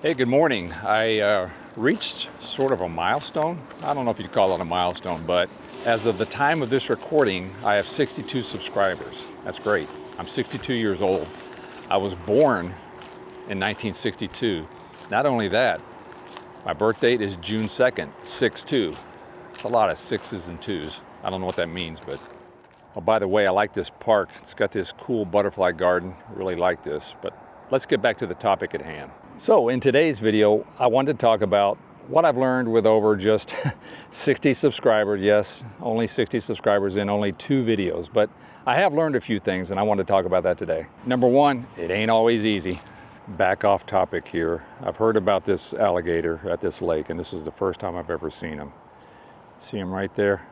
Hey, good morning. I reached sort of a milestone. I don't know if you'd call it a milestone, but as of the time of this recording, I have 62 subscribers. That's great. I'm 62 years old. I was born in 1962. Not only that, my birth date is June 2nd, 6-2. It's a lot of sixes and twos. I don't know what that means, but oh, by the way, I like this park. It's got this cool butterfly garden. I really like this, but let's get back to the topic at hand. So in today's video, I wanted to talk about what I've learned with over just 60 subscribers. Yes, only 60 subscribers in only 2 videos, but I have learned a few things and I want to talk about that today. Number one, it ain't always easy. Back off topic here. I've heard about this alligator at this lake, and this is the first time I've ever seen him. See him right there?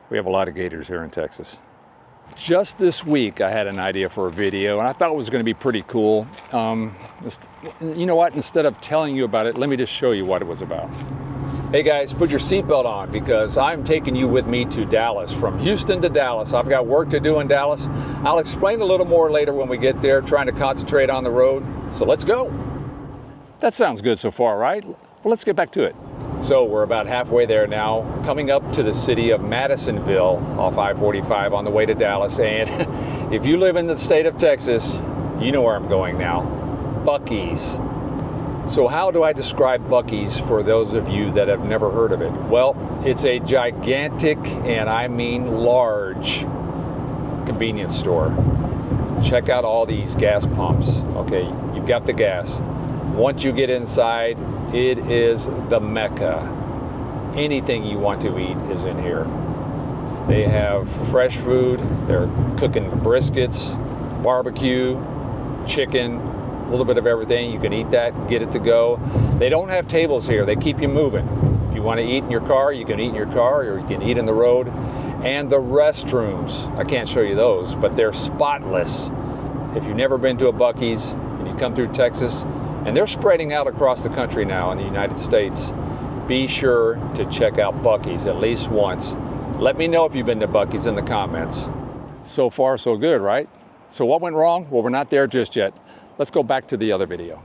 We have a lot of gators here in Texas. Just this week, I had an idea for a video, and I thought it was going to be pretty cool. You know what? Instead of telling you about it, let me just show you what it was about. Hey guys, put your seatbelt on because I'm taking you with me to Dallas. From Houston to Dallas. I've got work to do in Dallas. I'll explain a little more later when we get there, trying to concentrate on the road. So let's go. That sounds good so far, right? Well, let's get back to it. So we're about halfway there now, coming up to the city of Madisonville off I-45 on the way to Dallas. And if you live in the state of Texas, you know where I'm going now. Buc-ee's. So how do I describe Buc-ee's for those of you that have never heard of it? Well, it's a gigantic, and I mean large, convenience store. Check out all these gas pumps. Okay, you've got the gas. Once you get inside, it is the Mecca. Anything you want to eat is in here. They have fresh food. They're cooking briskets, barbecue, chicken, a little bit of everything. You can eat that, get it to go. They don't have tables here. They keep you moving. If you want to eat in your car, you can eat in your car, or you can eat in the road. And the restrooms, I can't show you those, but they're spotless. If you've never been to a Buc-ee's and you come through Texas, and they're spreading out across the country now in the United States, be sure to check out Buc-ee's at least once. Let me know if you've been to Buc-ee's in the comments. So far, so good, right? So what went wrong? Well, we're not there just yet. Let's go back to the other video.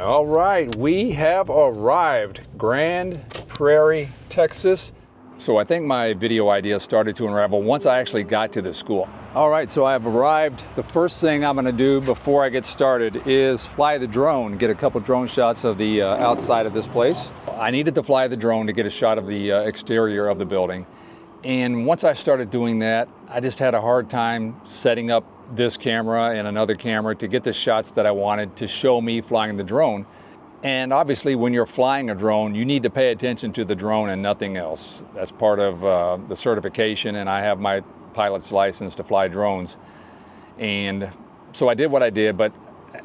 All right, we have arrived. Grand Prairie, Texas. So I think my video idea started to unravel once I actually got to the school. All right, so I've arrived. The first thing I'm gonna do before I get started is fly the drone, get a couple drone shots of the outside of this place. I needed to fly the drone to get a shot of the exterior of the building. And once I started doing that, I just had a hard time setting up this camera and another camera to get the shots that I wanted to show me flying the drone. And obviously when you're flying a drone, you need to pay attention to the drone and nothing else. That's part of the certification, and I have my pilot's license to fly drones. And so I did what I did, but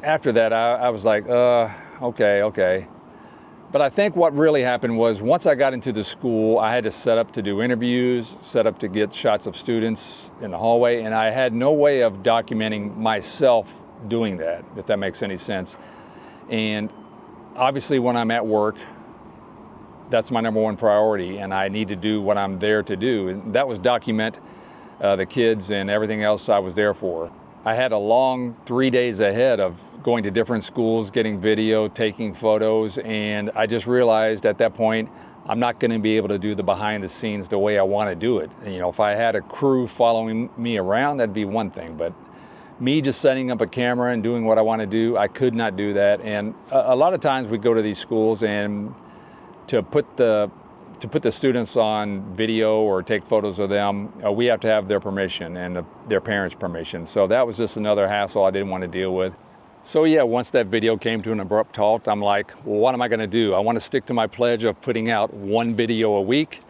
after that I was like, okay. But I think what really happened was once I got into the school, I had to set up to do interviews, set up to get shots of students in the hallway, and I had no way of documenting myself doing that, if that makes any sense. And obviously when I'm at work, that's my number one priority, and I need to do what I'm there to do. And that was document the kids and everything else I was there for. I had a long 3 days ahead of going to different schools, getting video, taking photos, and I just realized at that point, I'm not gonna be able to do the behind the scenes the way I wanna do it. You know, if I had a crew following me around, that'd be one thing, but me just setting up a camera and doing what I want to do, I could not do that. And a lot of times we go to these schools, and to put the students on video or take photos of them, we have to have their permission and their parents' permission. So that was just another hassle I didn't want to deal with. So yeah, once that video came to an abrupt halt, I'm like, well, what am I going to do? I want to stick to my pledge of putting out 1 video a week.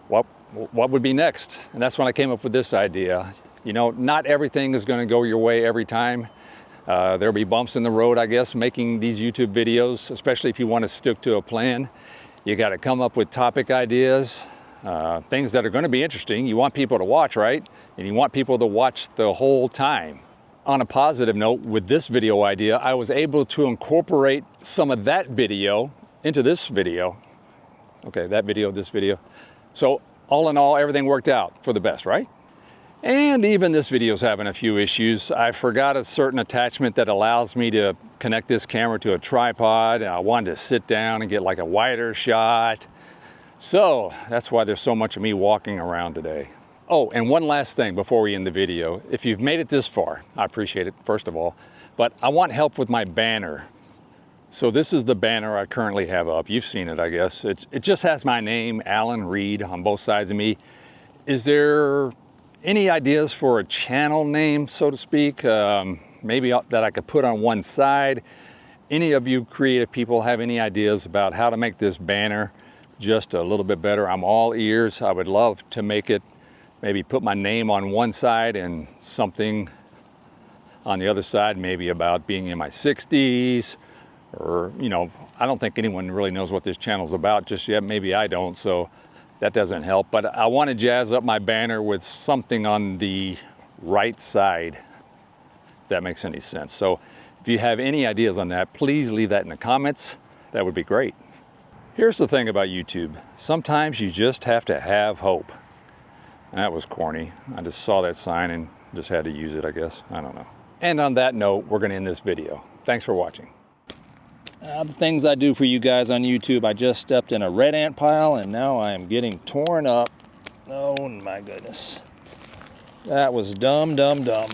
What would be next? And that's when I came up with this idea. You know, not everything is going to go your way every time. There'll be bumps in the road, I guess, making these YouTube videos, especially if you want to stick to a plan. You got to come up with topic ideas, things that are going to be interesting. You want people to watch, right? And you want people to watch the whole time. On a positive note, with this video idea, I was able to incorporate some of that video into this video. Okay, that video, this video. So all in all, everything worked out for the best, right? And even this video's having a few issues. I forgot a certain attachment that allows me to connect this camera to a tripod, and I wanted to sit down and get like a wider shot. So that's why there's so much of me walking around today. Oh, and one last thing before we end the video. If you've made it this far, I appreciate it, first of all, but I want help with my banner. So this is the banner I currently have up. You've seen it, I guess. It just has my name, Alan Reed, on both sides of me. Is there any ideas for a channel name, so to speak? Maybe that I could put on one side. Any of you creative people have any ideas about how to make this banner just a little bit better? I'm all ears. I would love to make it, maybe put my name on one side and something on the other side, maybe about being in my 60s, or, you know, I don't think anyone really knows what this channel's about just yet. Maybe I don't, so that doesn't help. But I want to jazz up my banner with something on the right side, if that makes any sense. So if you have any ideas on that, please leave that in the comments. That would be great. Here's the thing about YouTube. Sometimes you just have to have hope. That was corny. I just saw that sign and just had to use it, I guess. I don't know. And on that note, we're going to end this video. Thanks for watching. The things I do for you guys on YouTube, I just stepped in a red ant pile and now I am getting torn up. Oh my goodness. That was dumb, dumb, dumb.